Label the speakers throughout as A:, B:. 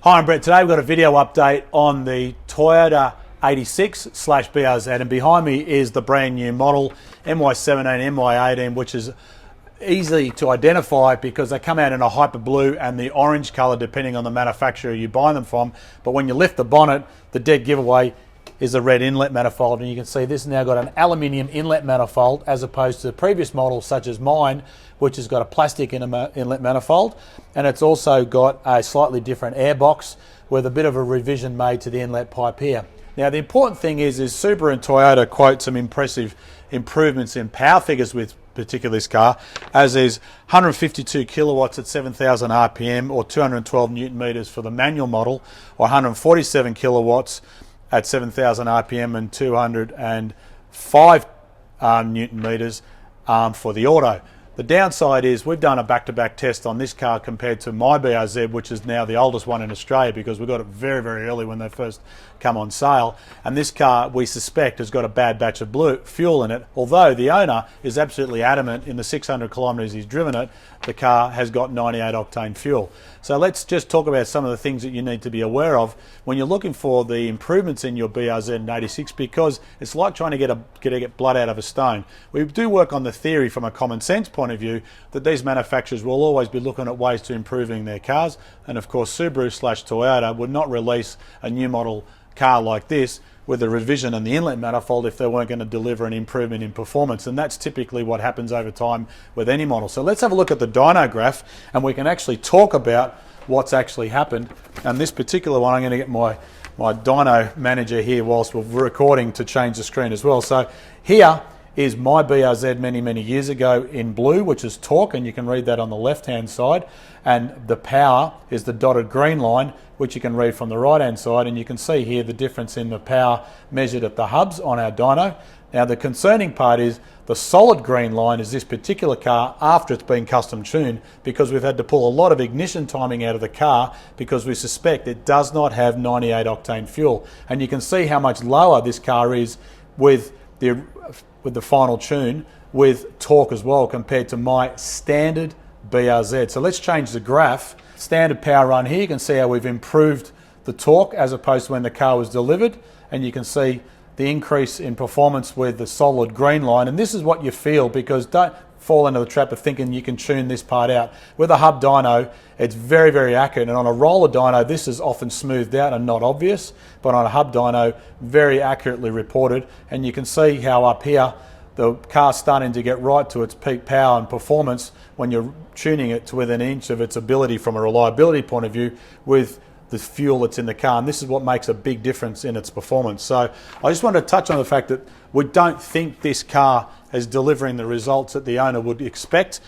A: Hi, I'm Brett. Today we've got a video update on the Toyota 86/BRZ, and behind me is the brand new model MY17, MY18, which is easy to identify because they come out in a hyper blue and the orange color depending on the manufacturer you buy them from. But when you lift the bonnet, the dead giveaway is a red inlet manifold, and you can see this has now got an aluminium inlet manifold as opposed to the previous models such as mine, which has got a plastic inlet manifold, and it's also got a slightly different air box with a bit of a revision made to the inlet pipe here. Now the important thing is Subaru and Toyota quote some impressive improvements in power figures with particularly this car, as is 152 kilowatts at 7,000 RPM or 212 Newton meters for the manual model, or 147 kilowatts at 7,000 RPM and 205 Newton meters for the auto. The downside is we've done a back-to-back test on this car compared to my BRZ, which is now the oldest one in Australia because we got it very, very early when they first come on sale. And this car, we suspect, has got a bad batch of fuel in it, although the owner is absolutely adamant in the 600 kilometres he's driven it, the car has got 98 octane fuel. So let's just talk about some of the things that you need to be aware of when you're looking for the improvements in your BRZ and 86, because it's like trying to get blood out of a stone. We do work on the theory from a common sense point of view that these manufacturers will always be looking at ways to improving their cars, and of course Subaru/Toyota would not release a new model car like this with a revision and the inlet manifold if they weren't going to deliver an improvement in performance, and that's typically what happens over time with any model. So let's have a look at the dyno graph and we can actually talk about what's actually happened. And this particular one, I'm going to get my dyno manager here whilst we're recording to change the screen as well. So here is my BRZ many years ago in blue, which is torque, and you can read that on the left hand side, and the power is the dotted green line, which you can read from the right hand side, and you can see here the difference in the power measured at the hubs on our dyno. Now the concerning part is the solid green line is this particular car after it's been custom tuned, because we've had to pull a lot of ignition timing out of the car because we suspect it does not have 98 octane fuel, and you can see how much lower this car is with the final tune with torque as well compared to my standard BRZ. So let's change the graph. Standard power run here, you can see how we've improved the torque as opposed to when the car was delivered, and you can see the increase in performance with the solid green line. And this is what you feel, because don't fall into the trap of thinking you can tune this part out. With a hub dyno, it's very accurate, and on a roller dyno this is often smoothed out and not obvious, but on a hub dyno very accurately reported. And you can see how up here the car's starting to get right to its peak power and performance when you're tuning it to within an inch of its ability from a reliability point of view with the fuel that's in the car, and this is what makes a big difference in its performance. So I just wanted to touch on the fact that we don't think this car is delivering the results that the owner would expect.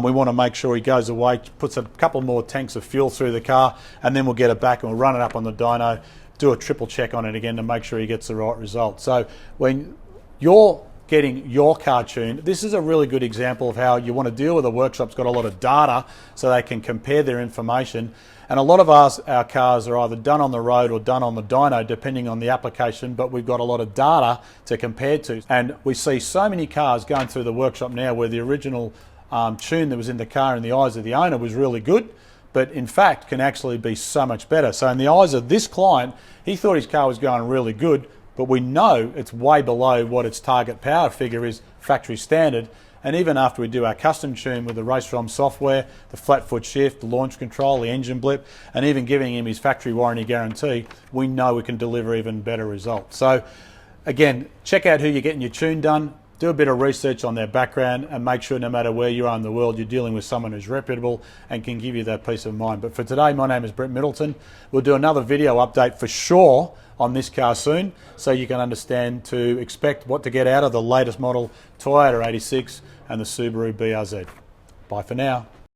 A: We want to make sure he goes away, puts a couple more tanks of fuel through the car, and then we'll get it back and we'll run it up on the dyno, do a triple check on it again to make sure he gets the right result. So when you're getting your car tuned, this is a really good example of how you want to deal with a workshop that's got a lot of data so they can compare their information. And a lot of our cars are either done on the road or done on the dyno depending on the application, but we've got a lot of data to compare to. And we see so many cars going through the workshop now where the original tune that was in the car in the eyes of the owner was really good, but in fact can actually be so much better. So in the eyes of this client, he thought his car was going really good, but we know it's way below what its target power figure is factory standard. And even after we do our custom tune with the RaceROM software, the flat foot shift, the launch control, the engine blip, and even giving him his factory warranty guarantee, we know we can deliver even better results. So again, check out who you're getting your tune done, do a bit of research on their background, and make sure no matter where you are in the world, you're dealing with someone who's reputable and can give you that peace of mind. But for today, my name is Brett Middleton. We'll do another video update for sure on this car soon, so you can understand to expect what to get out of the latest model Toyota 86 and the Subaru BRZ. Bye for now.